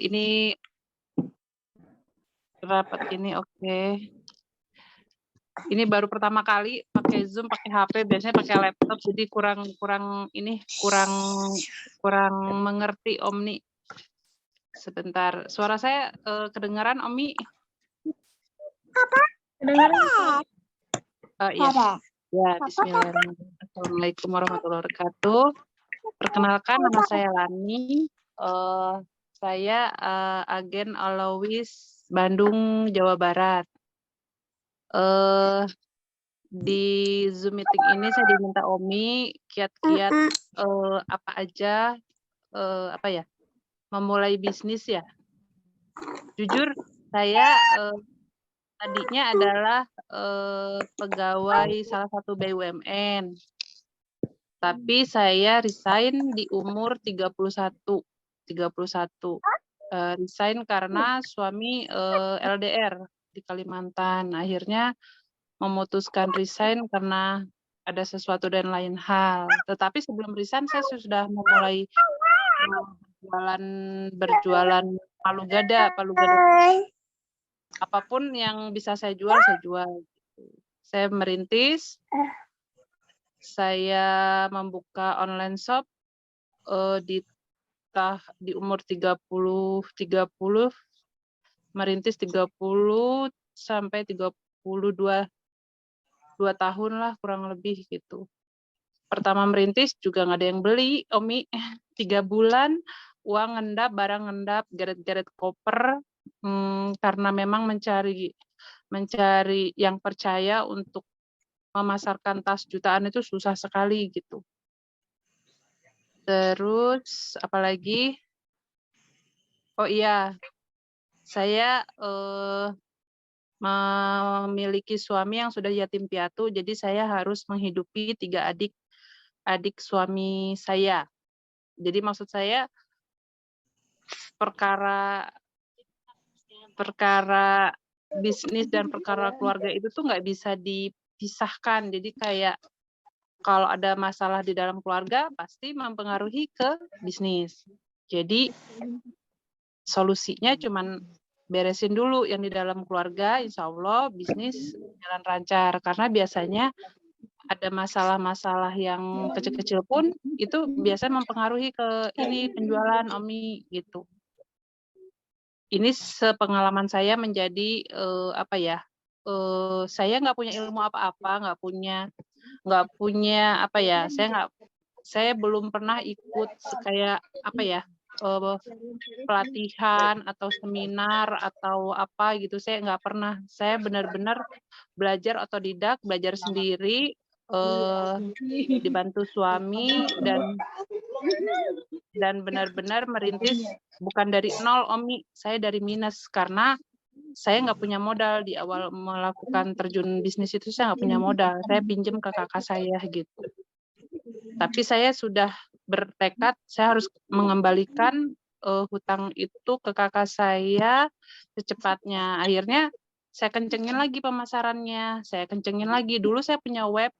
Ini rapat ini oke. Ini baru pertama kali pakai Zoom, pakai HP, biasanya pakai laptop, jadi kurang mengerti Omni. Sebentar, suara saya kedengaran Omi? Kedengaran. Iya. Ya, bismillahirrahmanirrahim. Assalamualaikum warahmatullahi wabarakatuh. Perkenalkan, nama saya Lani. Saya agen Alawis Bandung, Jawa Barat. Di Zoom meeting ini saya diminta Omi kiat-kiat apa aja memulai bisnis ya. Jujur saya tadinya adalah pegawai salah satu BUMN. Tapi saya resign di umur 31. Resign karena suami LDR di Kalimantan. Akhirnya memutuskan resign karena ada sesuatu dan lain hal. Tetapi sebelum resign saya sudah memulai berjualan palu gada. Apapun yang bisa saya jual, saya jual. Saya merintis, saya membuka online shop di umur 30, merintis 30 sampai 32 tahun lah kurang lebih gitu. Pertama merintis juga nggak ada yang beli, Omi. 3 bulan, uang ngendap, barang ngendap, geret-geret koper, karena memang mencari yang percaya untuk memasarkan tas jutaan itu susah sekali gitu. Terus apalagi? Oh iya, saya memiliki suami yang sudah yatim piatu, jadi saya harus menghidupi 3 adik suami saya. Jadi maksud saya perkara bisnis dan perkara keluarga itu tuh nggak bisa dipisahkan. Jadi kayak kalau ada masalah di dalam keluarga pasti mempengaruhi ke bisnis. Jadi solusinya cuman beresin dulu yang di dalam keluarga, insya Allah bisnis jalan lancar. Karena biasanya ada masalah-masalah yang kecil-kecil pun itu biasanya mempengaruhi ke ini penjualan Omi gitu. Ini sepengalaman saya menjadi saya nggak punya ilmu apa-apa, nggak punya saya belum pernah ikut kayak pelatihan atau seminar atau apa gitu, saya nggak pernah. Saya benar-benar belajar otodidak, belajar sendiri, dibantu suami dan benar-benar merintis bukan dari nol Omi, saya dari minus karena saya nggak punya modal di awal melakukan terjun bisnis itu, saya nggak punya modal, saya pinjam ke kakak saya gitu. Tapi saya sudah bertekad, saya harus mengembalikan hutang itu ke kakak saya secepatnya. Akhirnya saya kencengin lagi pemasarannya, saya kencengin lagi. Dulu saya punya web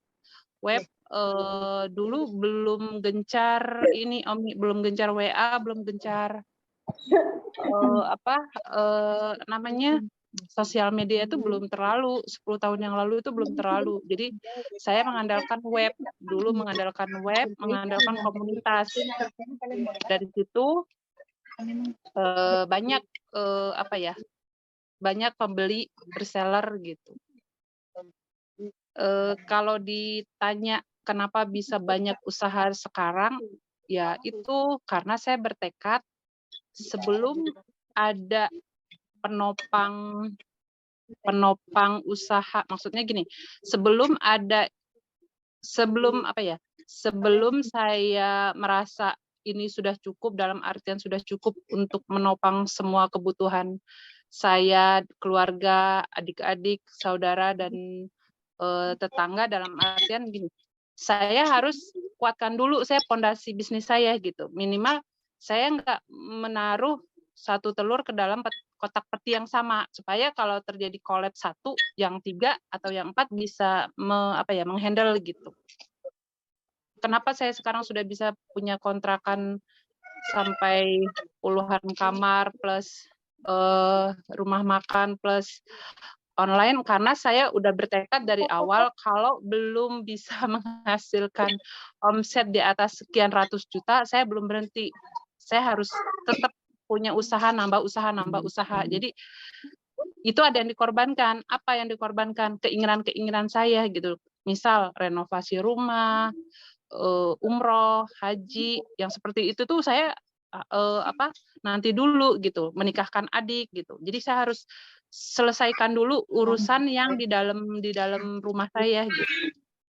dulu belum gencar ini Omi, belum gencar WA, belum gencar sosial media itu belum terlalu, 10 tahun yang lalu itu belum terlalu. Jadi saya mengandalkan web, mengandalkan komunitas. Dari situ banyak banyak pembeli reseller gitu. Kalau ditanya kenapa bisa banyak usaha sekarang, ya itu karena saya bertekad sebelum ada penopang usaha, maksudnya gini, sebelum saya merasa ini sudah cukup, dalam artian sudah cukup untuk menopang semua kebutuhan saya, keluarga, adik-adik, saudara, dan tetangga, dalam artian gini, saya harus kuatkan dulu pondasi bisnis saya gitu. Minimal saya nggak menaruh satu telur ke dalam kotak peti yang sama, supaya kalau terjadi collab satu, yang 3 atau yang 4 bisa menghandle gitu. Kenapa saya sekarang sudah bisa punya kontrakan sampai puluhan kamar plus rumah makan plus online, karena saya udah bertekad dari awal kalau belum bisa menghasilkan omset di atas sekian ratus juta, saya belum berhenti. Saya harus tetap punya usaha, nambah usaha. Jadi itu ada yang dikorbankan. Apa yang dikorbankan? Keinginan-keinginan saya gitu. Misal renovasi rumah, umroh, haji, yang seperti itu tuh saya nanti dulu gitu, menikahkan adik gitu. Jadi saya harus selesaikan dulu urusan yang di dalam rumah saya gitu.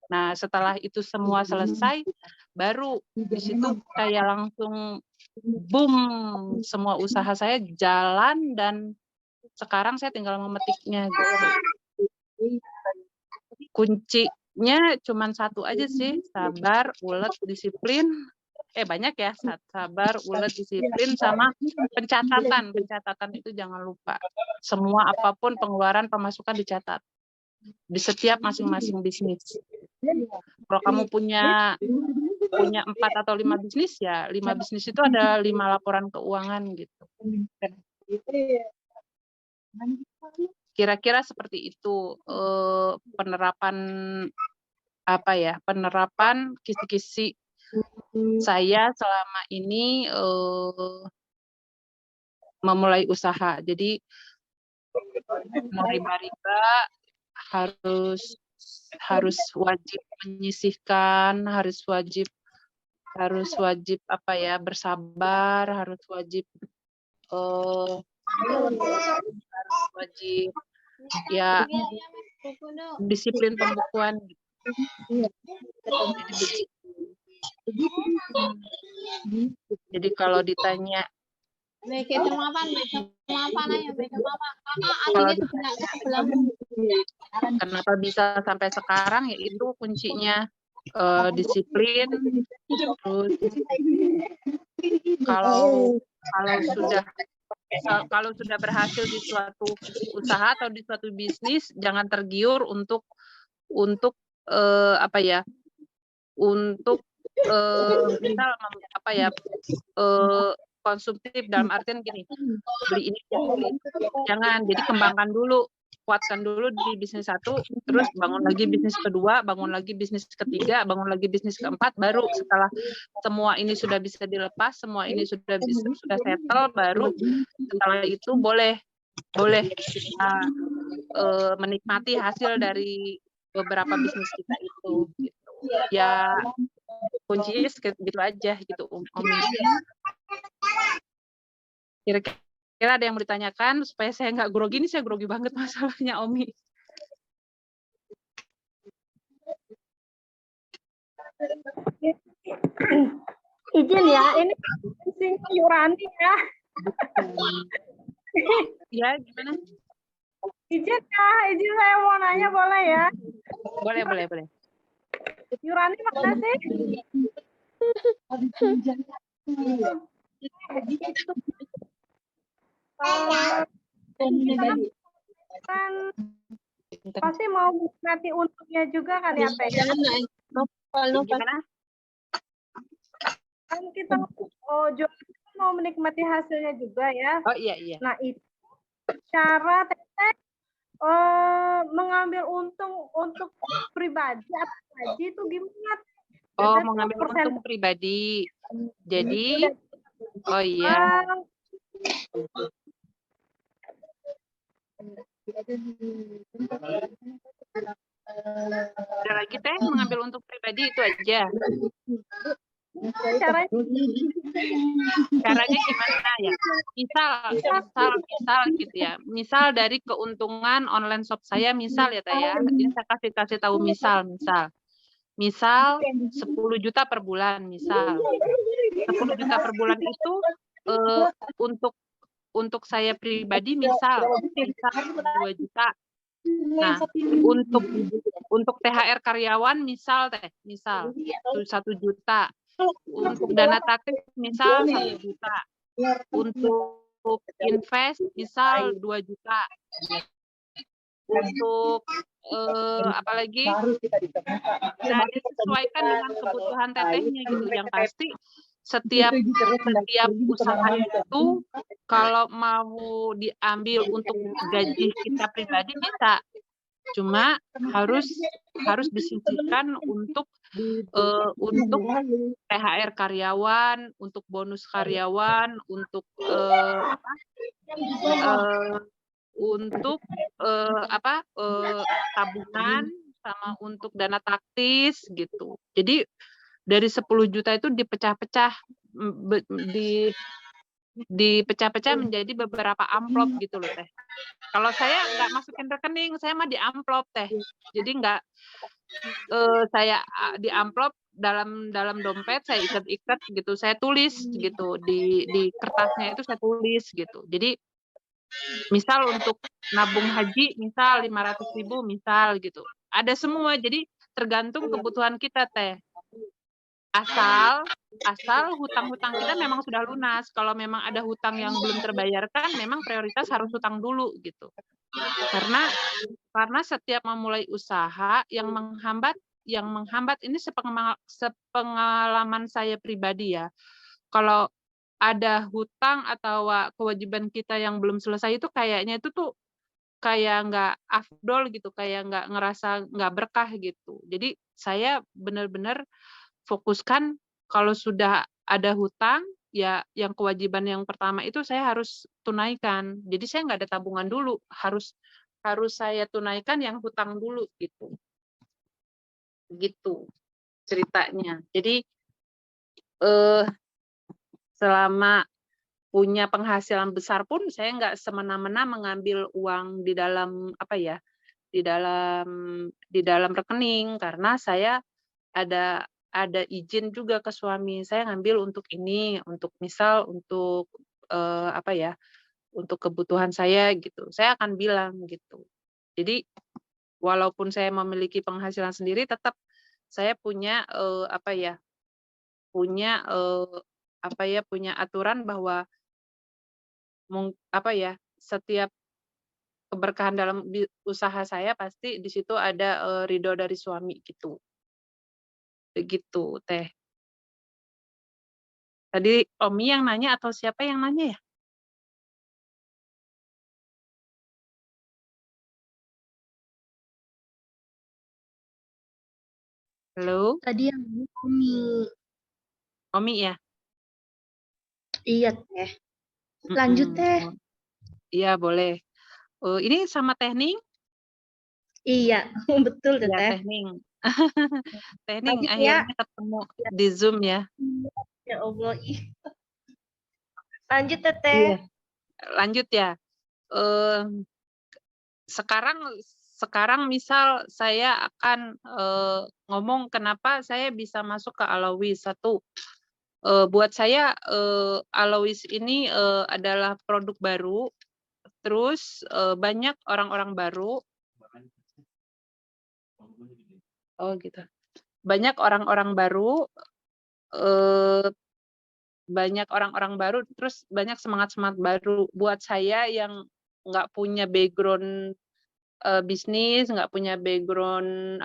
Nah, setelah itu semua selesai, baru di situ kayak langsung boom, semua usaha saya jalan dan sekarang saya tinggal memetiknya gitu. Kuncinya cuma satu aja sih, sabar, ulet, disiplin. Banyak ya, sabar, ulet, disiplin, sama pencatatan. Pencatatan itu jangan lupa. Semua apapun pengeluaran, pemasukan dicatat. Di setiap masing-masing bisnis. Kalau kamu punya 4 atau 5 bisnis, ya 5 bisnis itu ada 5 laporan keuangan gitu. Kira-kira seperti itu penerapan penerapan kisi-kisi saya selama ini memulai usaha. Jadi mau riba-riba harus wajib menyisihkan, harus wajib bersabar, harus wajib ya disiplin pembukuan gitu. Jadi kalau ditanya kenapa bisa sampai sekarang, ya itu kuncinya disiplin. Terus kalau sudah berhasil di suatu usaha atau di suatu bisnis, jangan tergiur untuk misal konsumtif, dalam artian gini, beli ini, jangan. Jadi kembangkan dulu, kuatkan dulu di bisnis satu, terus bangun lagi bisnis kedua, bangun lagi bisnis ketiga, bangun lagi bisnis keempat, baru setelah semua ini sudah bisa dilepas, semua ini sudah settle, baru setelah itu boleh kita menikmati hasil dari beberapa bisnis kita itu gitu. Ya kuncinya gitu aja gitu, Omi. Kira-kira ada yang mau ditanyakan supaya saya nggak grogi? Ini saya grogi banget masalahnya, Omi. Izin ya, ini Yurani ya. Ya, gimana? Izin saya mau nanya, boleh ya? Boleh. Yurani, makasih. Kan pasti mau menikmati untungnya juga kan ya, Teh? Gimana? Kan kita mau menikmati hasilnya juga ya. Oh iya. Nah, itu cara Teteh mengambil untung untuk pribadi atau haji itu gimana? Oh, mengambil untung pribadi. Jadi, oh iya. Ada lagi Teh, mengambil untung pribadi itu aja. Caranya gimana ya? Misal gitu ya. Misal dari keuntungan online shop saya, misal ya Teh ya. Ini saya kasih tahu misal 10 juta per bulan, misal 10 juta per bulan itu untuk saya pribadi misal 2 juta. Nah, untuk THR karyawan misal 1 juta. Untuk dana taktis misal 1 juta. Untuk invest misal 2 juta. Untuk apalagi dan disesuaikan dengan kebutuhan tetehnya gitu. Yang pasti setiap usaha itu kalau mau diambil untuk gaji kita pribadi bisa, cuma harus disisihkan untuk THR karyawan, untuk bonus karyawan, untuk tabungan sama untuk dana taktis gitu. Jadi dari 10 juta itu dipecah-pecah dipecah-pecah menjadi beberapa amplop gitu loh Teh. Kalau saya nggak masukin rekening, saya mah di amplop Teh. Jadi nggak saya di amplop dalam dompet saya ikat-ikat gitu, saya tulis gitu di kertasnya itu saya tulis gitu. Jadi misal untuk nabung haji misal 500.000 misal gitu. Ada semua, jadi tergantung kebutuhan kita Teh. Asal hutang-hutang kita memang sudah lunas. Kalau memang ada hutang yang belum terbayarkan, memang prioritas harus hutang dulu gitu. Karena setiap memulai usaha yang menghambat ini sepengalaman saya pribadi ya. Kalau ada hutang atau kewajiban kita yang belum selesai itu kayaknya itu tuh kayak nggak afdol gitu, kayak nggak ngerasa nggak berkah gitu. Jadi saya benar-benar fokuskan kalau sudah ada hutang, ya yang kewajiban yang pertama itu saya harus tunaikan. Jadi saya nggak ada tabungan dulu, harus saya tunaikan yang hutang dulu gitu. Gitu ceritanya. Jadi selama punya penghasilan besar pun saya nggak semena-mena mengambil uang di dalam di dalam rekening karena saya ada izin juga ke suami. Saya ngambil untuk ini, untuk misal untuk untuk kebutuhan saya gitu. Saya akan bilang gitu. Jadi walaupun saya memiliki penghasilan sendiri tetap saya punya punya aturan bahwa setiap keberkahan dalam usaha saya pasti di situ ada ridho dari suami gitu. Begitu, Teh. Tadi Omi yang nanya atau siapa yang nanya ya? Halo? Tadi yang Omi. Omi ya? Iya, Teh. Lanjut, Teh. Iya, boleh. Ini sama Teh Ning? Iya, betul, Teh. Iya, Teh Ning. Teh Ning akhirnya ketemu di Zoom ya. Ya Allah. Lanjut, Teh. Iya. Lanjut ya. Sekarang misal saya akan ngomong kenapa saya bisa masuk ke Alawis. Satu, buat saya Alawis ini adalah produk baru, terus banyak orang-orang baru. Oh gitu. Banyak orang-orang baru, terus banyak semangat-semangat baru. Buat saya yang nggak punya background bisnis, nggak punya background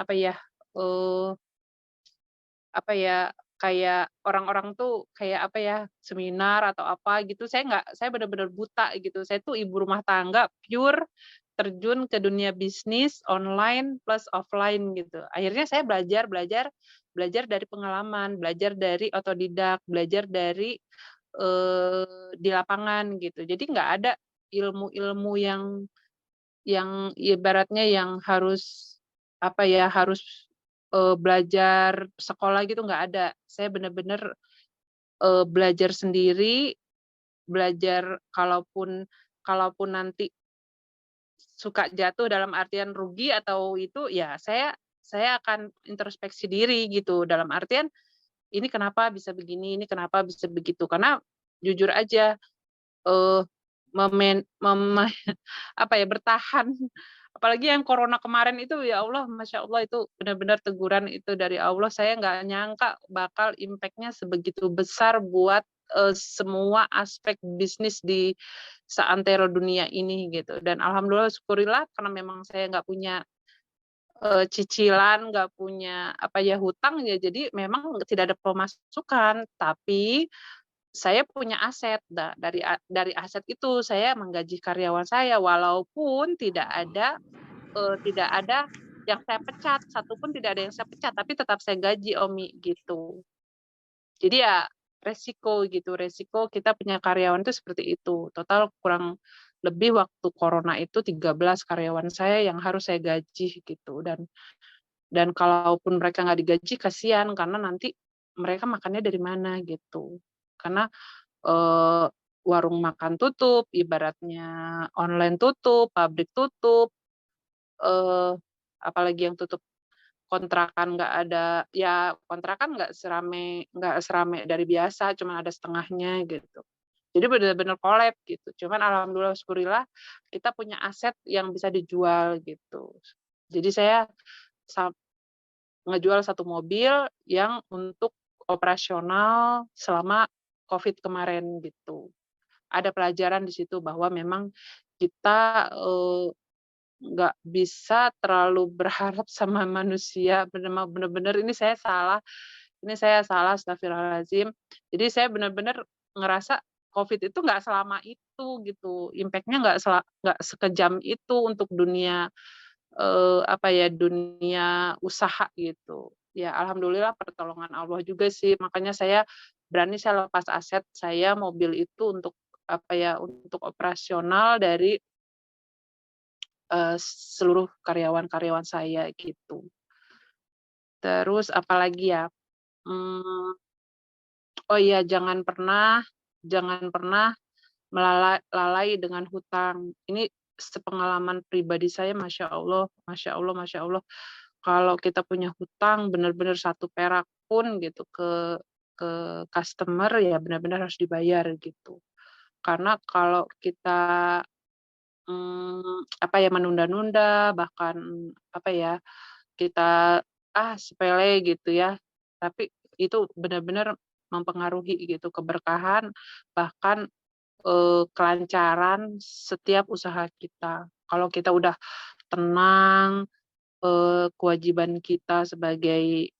kayak orang-orang tuh kayak seminar atau apa gitu. Saya benar-benar buta gitu. Saya tuh ibu rumah tangga pure terjun ke dunia bisnis online plus offline gitu. Akhirnya saya belajar dari pengalaman, belajar dari otodidak, belajar dari di lapangan gitu. Jadi nggak ada ilmu-ilmu yang ibaratnya yang harus harus belajar sekolah gitu nggak ada. Saya benar-benar belajar sendiri, belajar kalaupun nanti suka jatuh dalam artian rugi atau itu ya saya akan introspeksi diri gitu. Dalam artian ini kenapa bisa begini, ini kenapa bisa begitu. Karena jujur aja bertahan. Apalagi yang corona kemarin itu ya Allah, Masya Allah itu benar-benar teguran itu dari Allah. Saya nggak nyangka bakal impact-nya sebegitu besar buat semua aspek bisnis di seantero dunia ini gitu. Dan alhamdulillah syukurillah karena memang saya nggak punya cicilan, nggak punya hutang ya, jadi memang tidak ada pemasukan. Tapi saya punya aset. Dari aset itu saya menggaji karyawan saya, walaupun tidak ada yang saya pecat, satupun tidak ada yang saya pecat, tapi tetap saya gaji, Omi, gitu. Jadi ya resiko kita punya karyawan itu seperti itu. Total kurang lebih waktu corona itu 13 karyawan saya yang harus saya gaji gitu. Dan kalaupun mereka nggak digaji kasihan karena nanti mereka makannya dari mana gitu. Karena warung makan tutup, ibaratnya online tutup, pabrik tutup, apalagi yang tutup kontrakan nggak ada, ya kontrakan nggak serame dari biasa, cuma ada setengahnya gitu. Jadi benar-benar collab gitu. Cuman alhamdulillah syukurillah kita punya aset yang bisa dijual gitu. Jadi saya ngejual 1 mobil yang untuk operasional selama Covid kemarin gitu. Ada pelajaran di situ bahwa memang kita, nggak bisa terlalu berharap sama manusia, bener-bener ini saya salah, astagfirullahaladzim. Jadi saya benar-benar ngerasa Covid itu nggak selama itu gitu, impact-nya nggak sekejam itu untuk dunia, dunia usaha gitu. Ya alhamdulillah pertolongan Allah juga sih, makanya saya lepas aset saya, mobil itu untuk untuk operasional dari seluruh karyawan-karyawan saya gitu. Terus apalagi ya, mmm, oh iya jangan pernah lalai dengan hutang. Ini sepengalaman pribadi saya, Masya Allah Masya Allah Masya Allah, kalau kita punya hutang benar-benar 1 perak pun gitu ke customer ya benar-benar harus dibayar gitu. Karena kalau kita menunda-nunda, bahkan kita, sepele gitu ya, tapi itu benar-benar mempengaruhi gitu keberkahan, bahkan, kelancaran setiap usaha kita. Kalau kita udah tenang, kewajiban kita sebagai,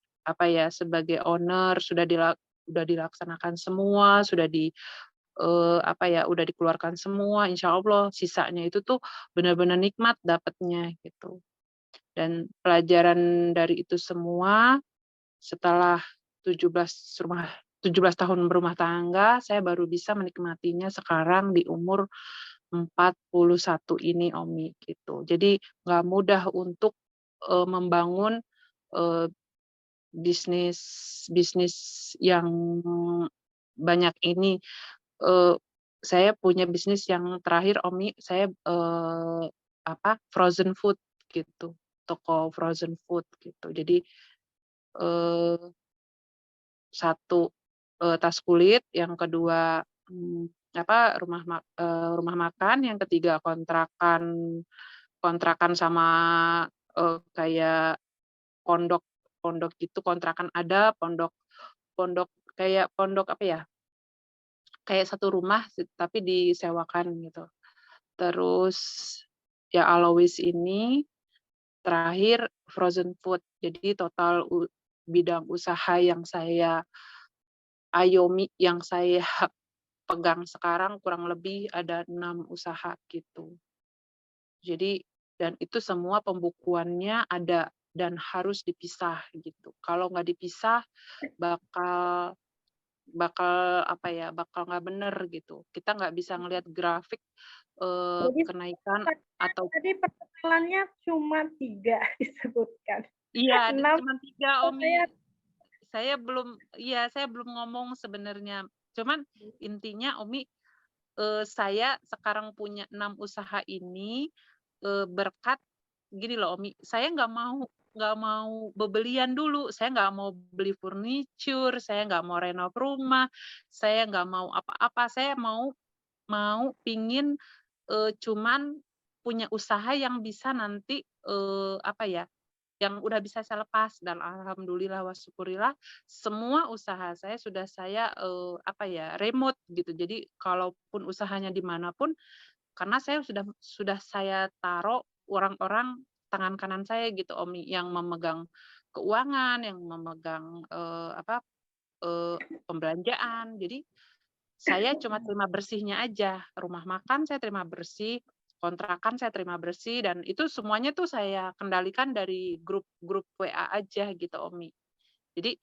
sebagai owner sudah dilaksanakan semua, udah dikeluarkan semua, insya Allah sisanya itu tuh benar-benar nikmat dapatnya gitu. Dan pelajaran dari itu semua, setelah 17 tahun berumah tangga, saya baru bisa menikmatinya sekarang di umur 41 ini, Omi, gitu. Jadi nggak mudah untuk, membangun, eee, bisnis bisnis yang banyak ini. Eee, saya punya bisnis yang terakhir, Omi, saya, frozen food gitu, toko frozen food gitu. Jadi, eee, 1, tas kulit, yang kedua, rumah makan, yang ketiga kontrakan sama, kayak pondok pondok gitu, kontrakan ada, pondok pondok kayak pondok kayak 1 rumah tapi disewakan gitu. Terus ya Alois ini terakhir frozen food. Jadi total bidang usaha yang saya ayomi, yang saya pegang sekarang kurang lebih ada 6 usaha gitu. Jadi dan itu semua pembukuannya ada dan harus dipisah gitu. Kalau nggak dipisah bakal bakal bakal nggak bener gitu. Kita nggak bisa ngelihat grafik, Jadi kenaikan atau tadi perkenalannya cuma 3 disebutkan. iya, 6 cuma 3, saya Omi. Saya belum ngomong sebenarnya. Cuman intinya, Omi, saya sekarang punya 6 usaha ini, berkat gini loh, Omi, saya nggak mau bebelian dulu, saya nggak mau beli furniture, saya nggak mau renov rumah, saya nggak mau apa-apa, saya pingin, cuman punya usaha yang bisa nanti, yang udah bisa saya lepas. Dan alhamdulillah wa syukurillah semua usaha saya sudah saya, remote gitu. Jadi kalaupun usahanya di mana pun, karena saya sudah saya taruh orang-orang tangan kanan saya gitu, Omi, yang memegang keuangan, yang memegang pembelanjaan. Jadi saya cuma terima bersihnya aja. Rumah makan saya terima bersih, kontrakan saya terima bersih, dan itu semuanya tuh saya kendalikan dari grup-grup WA aja gitu, Omi. Jadi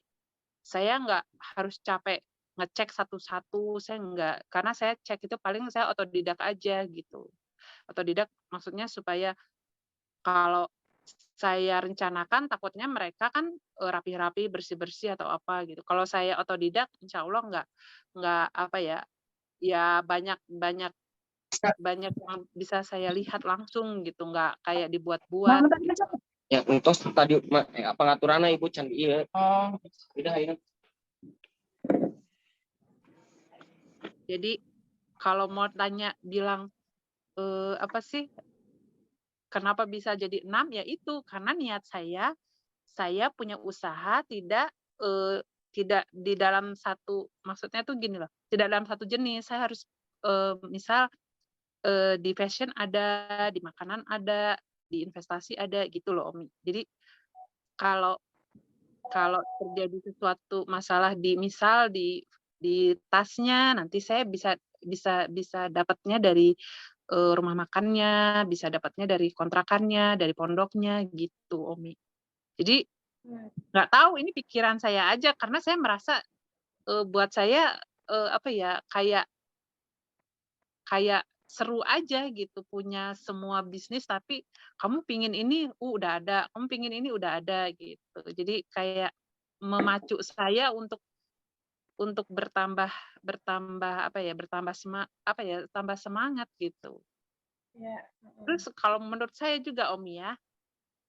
saya nggak harus capek ngecek satu-satu, saya nggak. Karena saya cek itu paling saya otodidak aja gitu. Otodidak maksudnya supaya kalau saya rencanakan takutnya mereka kan rapi-rapi, bersih-bersih atau apa gitu. Kalau saya otodidak, insya Allah nggak apa ya, ya banyak banyak banyak yang bisa saya lihat langsung gitu, nggak kayak dibuat-buat. Ya untuk tadi pengaturannya Ibu can iya. Oh, udah ya. Jadi kalau mau tanya bilang apa sih kenapa bisa jadi 6 ya itu karena niat saya punya usaha tidak di dalam satu, maksudnya tuh gini loh, tidak dalam satu jenis. Saya harus misal di fashion ada, di makanan ada, di investasi ada gitu loh, Omi. Jadi kalau terjadi sesuatu masalah misal di tasnya, nanti saya bisa dapatnya dari rumah makannya, bisa dapatnya dari kontrakannya, dari pondoknya gitu, Omi. Jadi nggak tahu ini pikiran saya aja karena saya merasa buat saya apa ya, kayak seru aja gitu punya semua bisnis, tapi kamu pingin ini udah ada, kamu pingin ini udah ada gitu. Jadi kayak memacu saya untuk bertambah apa ya, tambah semangat gitu. Ya. Terus kalau menurut saya juga, Omi, ya,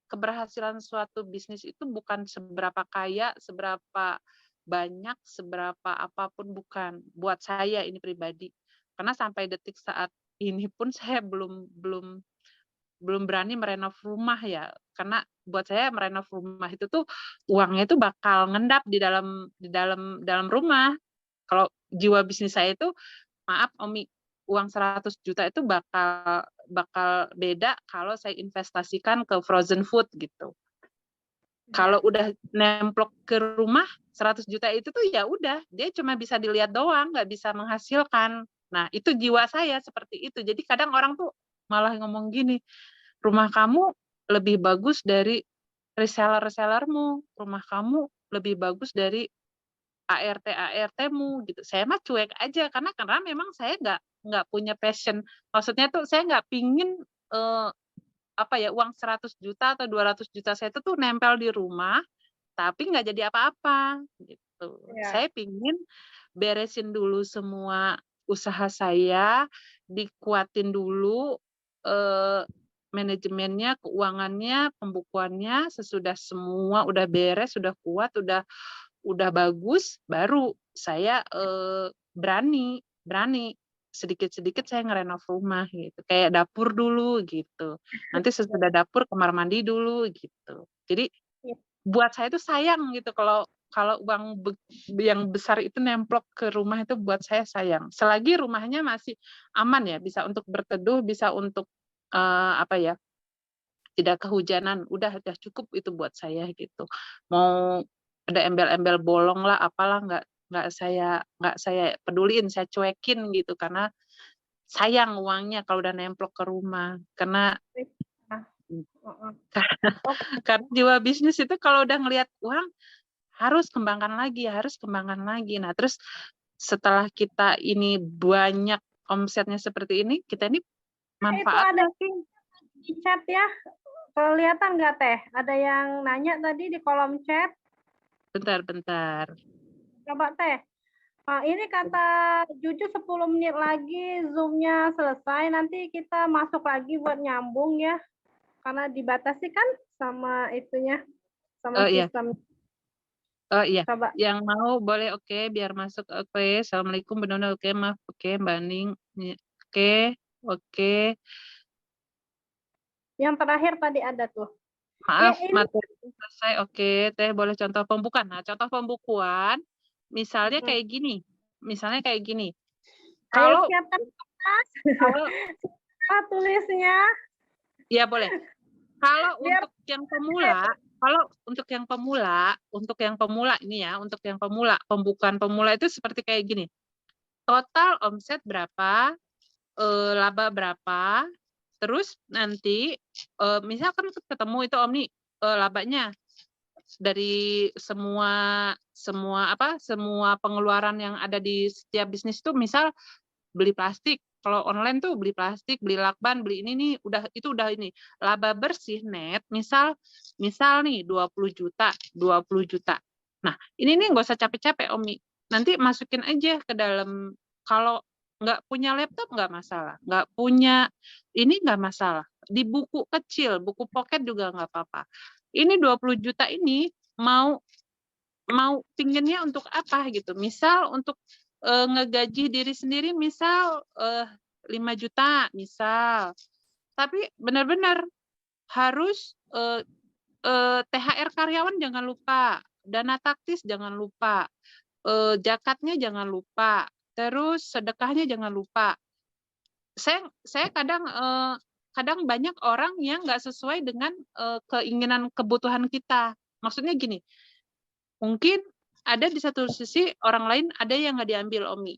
keberhasilan suatu bisnis itu bukan seberapa kaya, seberapa banyak, seberapa apapun, bukan. Buat saya ini pribadi. Karena sampai detik saat ini pun saya belum berani merenov rumah ya. Karena buat saya merenov rumah itu tuh uangnya itu bakal ngendap di dalam rumah. Kalau jiwa bisnis saya itu, maaf Omi, uang 100 juta itu bakal beda kalau saya investasikan ke frozen food gitu. Kalau udah nemplok ke rumah 100 juta itu tuh ya udah, dia cuma bisa dilihat doang, nggak bisa menghasilkan. Nah, itu jiwa saya seperti itu. Jadi kadang orang tuh malah ngomong gini, rumah kamu lebih bagus dari reseller-resellermu, rumah kamu lebih bagus dari ART-mu gitu. Saya mah cuek aja karena memang saya nggak punya passion. Maksudnya tuh saya nggak pingin apa ya, uang 100 juta atau 200 juta saya itu tuh nempel di rumah tapi nggak jadi apa-apa gitu. Ya. Saya pingin beresin dulu semua usaha saya, dikuatin dulu manajemennya, keuangannya, pembukuannya, sesudah semua udah beres, sudah kuat, udah bagus, baru saya berani sedikit-sedikit saya ngerenov rumah gitu. Kayak dapur dulu gitu. Nanti sesudah dapur kamar mandi dulu gitu. Jadi buat saya itu sayang gitu kalau uang yang besar itu nemplok ke rumah itu buat saya sayang. Selagi rumahnya masih aman ya, bisa untuk berteduh, bisa untuk apa ya, tidak kehujanan, udah cukup itu buat saya gitu. Mau ada embel-embel bolong lah, apalah nggak saya peduliin, saya cuekin gitu karena sayang uangnya kalau udah nemplok ke rumah. Karena jiwa bisnis itu kalau udah ngelihat uang harus kembangkan lagi. Nah, terus setelah kita ini banyak omsetnya seperti ini, kita ini manfaatnya di chat ya. Kelihatan nggak Teh? Ada yang nanya tadi di kolom chat. Bentar. Coba Teh. Ini kata Juju 10 menit lagi Zoom-nya selesai. Nanti kita masuk lagi buat nyambung ya. Karena dibatasi kan sama itunya. Sama sistem. Oh iya. Coba. Yang mau boleh oke, biar masuk oke. Assalamualaikum benar oke, maaf oke, Mbak Ning. Oke. Yang terakhir tadi ada tuh. Maaf, materi selesai. Oke, Teh boleh contoh pembukuan. Nah, contoh pembukuan misalnya kayak gini. Kalau siapkan tulisnya. ya boleh. Kalau Biar untuk yang pemula ini ya, untuk yang pemula, pembukaan pemula itu seperti kayak gini. Total omset berapa, laba berapa, terus nanti misalkan ketemu itu Omni labanya dari semua pengeluaran yang ada di setiap bisnis itu, misal beli plastik. Kalau online tuh beli plastik, beli lakban, beli ini nih, udah ini. Laba bersih net, misal nih 20 juta. Nah, ini nih nggak usah capek-capek, Omi. Nanti masukin aja ke dalam, kalau nggak punya laptop nggak masalah, nggak punya ini nggak masalah. Di buku kecil, buku pocket juga nggak apa-apa. Ini 20 juta ini mau pinginnya untuk apa gitu. Misal untuk ngegaji diri sendiri, misal 5 juta misal. Tapi benar-benar harus THR karyawan jangan lupa, dana taktis jangan lupa, jakatnya jangan lupa, terus sedekahnya jangan lupa. Saya kadang banyak orang yang nggak sesuai dengan keinginan kebutuhan kita. Maksudnya gini, mungkin ada di satu sisi orang lain ada yang nggak diambil, Omi.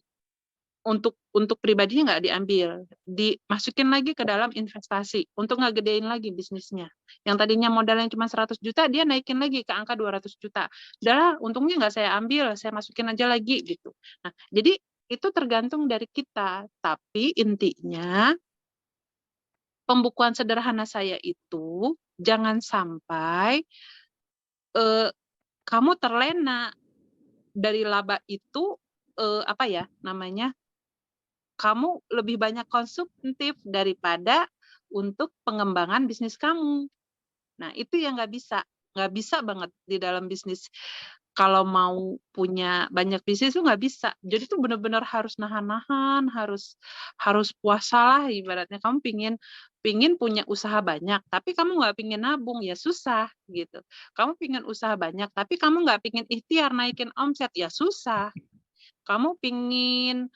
Untuk pribadinya nggak diambil, dimasukin lagi ke dalam investasi untuk ngegedein lagi bisnisnya. Yang tadinya modalnya cuma 100 juta, dia naikin lagi ke angka 200 juta. Udahlah, untungnya nggak saya ambil, saya masukin aja lagi gitu. Nah, jadi itu tergantung dari kita. Tapi intinya pembukuan sederhana saya itu jangan sampai kamu terlena dari laba itu, apa ya namanya, kamu lebih banyak konsumtif daripada untuk pengembangan bisnis kamu. Nah, itu yang nggak bisa banget di dalam bisnis. Kalau mau punya banyak bisnis itu nggak bisa. Jadi itu benar-benar harus nahan-nahan, harus puasa lah ibaratnya. Kamu pingin punya usaha banyak, tapi kamu nggak pingin nabung, ya susah gitu. Kamu pingin usaha banyak, tapi kamu nggak pingin ikhtiar naikin omset, ya susah. Kamu pingin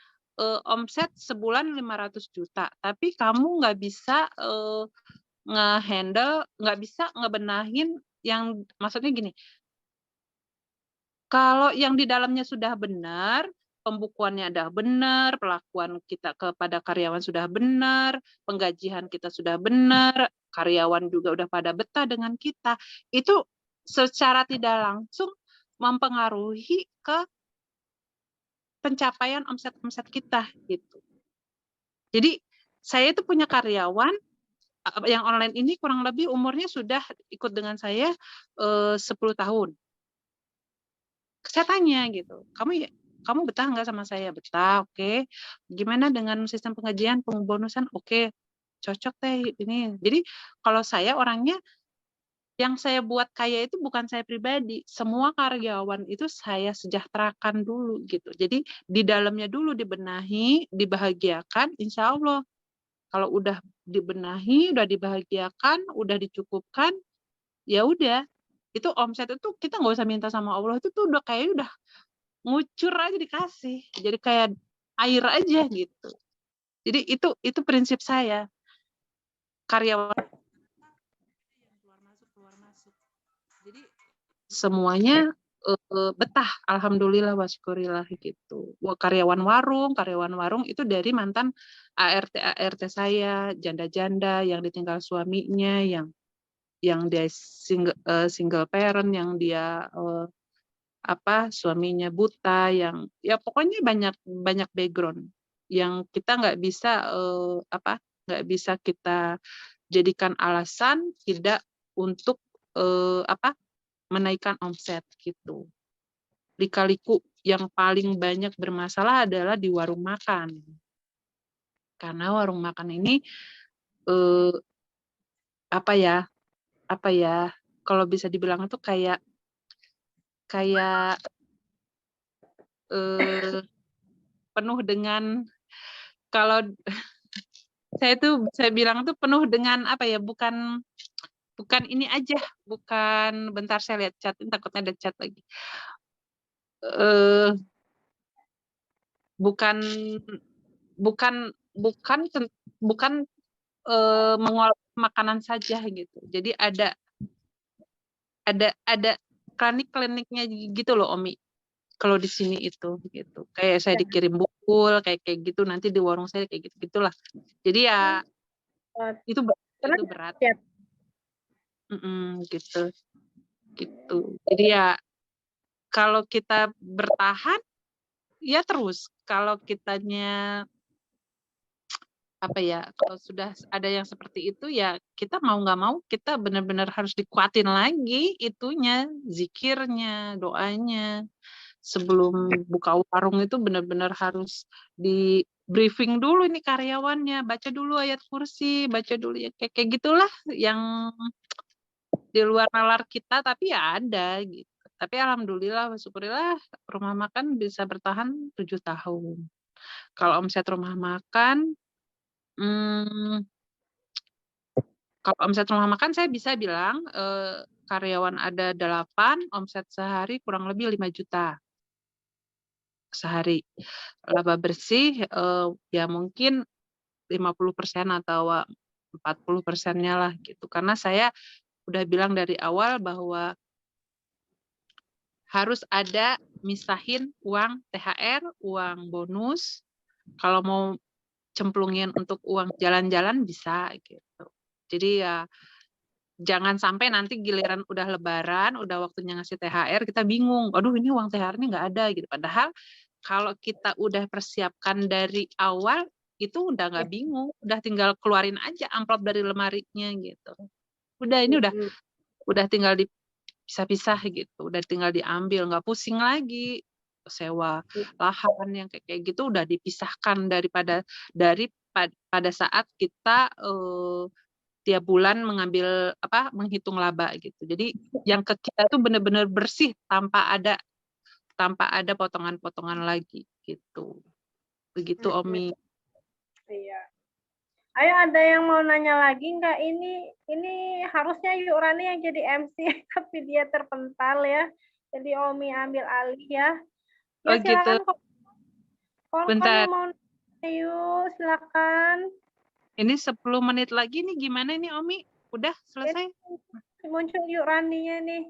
omset sebulan 500 juta, tapi kamu nggak bisa nge-handle, nggak bisa ngebenahin yang, maksudnya gini, kalau yang di dalamnya sudah benar, pembukuannya udah benar, perlakuan kita kepada karyawan sudah benar, penggajian kita sudah benar, karyawan juga udah pada betah dengan kita, itu secara tidak langsung mempengaruhi ke pencapaian omset-omset kita gitu. Jadi saya itu punya karyawan yang online ini kurang lebih umurnya sudah ikut dengan saya 10 tahun. Saya tanya gitu, kamu betah nggak sama saya? Betah, oke. Gimana dengan sistem pengajian, pembonusan? Oke, cocok teh ini. Jadi kalau saya orangnya, yang saya buat kaya itu bukan saya pribadi, semua karyawan itu saya sejahterakan dulu gitu. Jadi di dalamnya dulu dibenahi, dibahagiakan, insya Allah kalau udah dibenahi, udah dibahagiakan, udah dicukupkan, ya udah, itu omset itu kita nggak usah minta sama Allah, itu tuh udah kayak udah ngucur aja dikasih, jadi kayak air aja gitu. Jadi itu prinsip saya, karyawan yang keluar masuk. Jadi semuanya betah, alhamdulillah wasyukurillah gitu. Karyawan warung itu dari mantan ART saya, janda-janda yang ditinggal suaminya, yang dia single parent, yang dia suaminya buta, yang ya pokoknya banyak background yang kita nggak bisa kita jadikan alasan tidak untuk menaikkan omset gitu. Lika-liku yang paling banyak bermasalah adalah di warung makan. Karena warung makan ini kalau bisa dibilang itu kayak penuh dengan, kalau saya bilang itu penuh dengan bukan ini aja, bukan, bentar saya lihat chat, takutnya ada chat lagi. Bukan makanan saja gitu. Jadi ada klinik-kliniknya gitu loh Omi. Kalau di sini itu gitu. Kayak saya dikirim bukul kayak gitu, nanti di warung saya kayak gitu-gitulah. Jadi ya itu berat. Ya. Gitu. Gitu. Jadi ya kalau kita bertahan ya terus. Kalau kitanya kalau sudah ada yang seperti itu ya kita mau nggak mau kita benar-benar harus dikuatin lagi itunya, zikirnya, doanya. Sebelum buka warung itu benar-benar harus di briefing dulu ini karyawannya, baca dulu ayat kursi, baca dulu ya kayak gitulah yang di luar nalar kita tapi ya ada gitu. Tapi alhamdulillah, syukurillah rumah makan bisa bertahan 7 tahun. Kalau omset rumah makan kalau omset rumah makan saya bisa bilang karyawan ada 8, omset sehari kurang lebih 5 juta sehari. Laba bersih ya mungkin 50% atau 40%-nya lah gitu. Karena saya udah bilang dari awal bahwa harus ada misahin uang THR, uang bonus. Kalau mau cemplungin untuk uang jalan-jalan bisa gitu. Jadi ya jangan sampai nanti giliran udah lebaran, udah waktunya ngasih THR, kita bingung. Aduh ini uang THR-nya nggak ada gitu. Padahal kalau kita udah persiapkan dari awal, itu udah nggak bingung. Udah tinggal keluarin aja amplop dari lemarinya gitu. Udah ini udah tinggal dipisah-pisah gitu. Udah tinggal diambil, nggak pusing lagi. Sewa lahan yang kayak gitu udah dipisahkan pada saat kita tiap bulan menghitung laba gitu. Jadi yang ke kita itu benar-benar bersih tanpa ada potongan-potongan lagi gitu. Begitu Omi. Iya. Ayo ada yang mau nanya lagi nggak? Ini harusnya Yurani yang jadi MC tapi dia terpental ya. Jadi Omi ambil alih ya. Ya silakan gitu. Bentar. Yang mau nanya, yuk silakan. Ini 10 menit lagi nih gimana nih Omi? Udah selesai? Muncul Yuraninya nih.